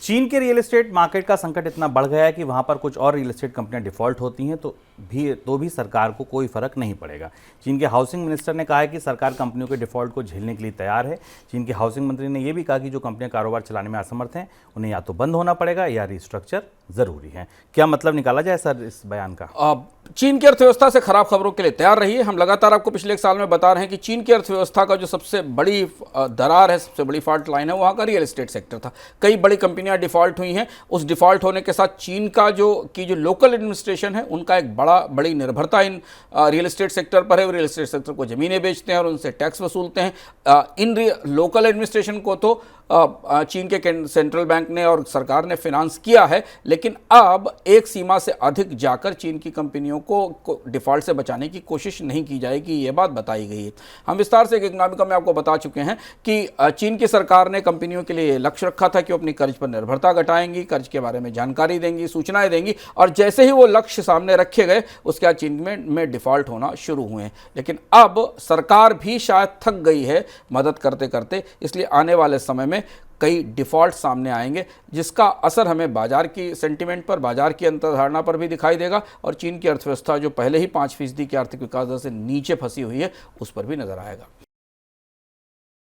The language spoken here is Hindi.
चीन के रियल एस्टेट मार्केट का संकट इतना बढ़ गया है कि वहां पर कुछ और रियल एस्टेट कंपनियां डिफॉल्ट होती हैं तो भी सरकार को कोई फर्क नहीं पड़ेगा। चीन के हाउसिंग मिनिस्टर ने कहा है कि सरकार कंपनियों के डिफॉल्ट को झेलने के लिए तैयार है। चीन के हाउसिंग मंत्री ने यह भी कहा कि जो कंपनियां कारोबार चलाने में असमर्थ हैं उन्हें या तो बंद होना पड़ेगा या रिस्ट्रक्चर जरूरी है। क्या मतलब निकाला जाए सर इस बयान का? चीन की अर्थव्यवस्था से खराब खबरों के लिए तैयार रहिए। हम लगातार आपको पिछले एक साल में बता रहे हैं कि चीन की अर्थव्यवस्था का जो सबसे बड़ी दरार है, सबसे बड़ी फॉल्ट लाइन है, वहाँ का रियल एस्टेट सेक्टर था। कई बड़ी कंपनियां डिफॉल्ट हुई हैं। उस डिफॉल्ट होने के साथ चीन का जो लोकल एडमिनिस्ट्रेशन है उनका एक बड़ी निर्भरता इन रियल एस्टेट सेक्टर पर है। वो रियल एस्टेट सेक्टर को ज़मीनें बेचते हैं और उनसे टैक्स वसूलते हैं। इन लोकल एडमिनिस्ट्रेशन को तो चीन के सेंट्रल बैंक ने और सरकार ने फिनांस किया है, लेकिन अब एक सीमा से अधिक जाकर चीन की कंपनियों को डिफॉल्ट से बचाने की कोशिश नहीं की जाएगी, ये बात बताई गई है। हम विस्तार से इकोनॉमिका में आपको बता चुके हैं कि चीन की सरकार ने कंपनियों के लिए लक्ष्य रखा था कि वो अपनी कर्ज पर निर्भरता घटाएंगी, कर्ज के बारे में जानकारी देंगी, सूचनाएं देंगी, और जैसे ही वो लक्ष्य सामने रखे गए उसके बाद चीन में डिफॉल्ट होना शुरू हुए। लेकिन अब सरकार भी शायद थक गई है मदद करते करते, इसलिए आने वाले समय में कई डिफ़ॉल्ट सामने आएंगे जिसका असर हमें बाजार की सेंटिमेंट पर, बाजार की अंतर्धारणा पर भी दिखाई देगा, और चीन की अर्थव्यवस्था जो पहले ही 5% की आर्थिक विकास दर से नीचे फंसी हुई है उस पर भी नजर आएगा।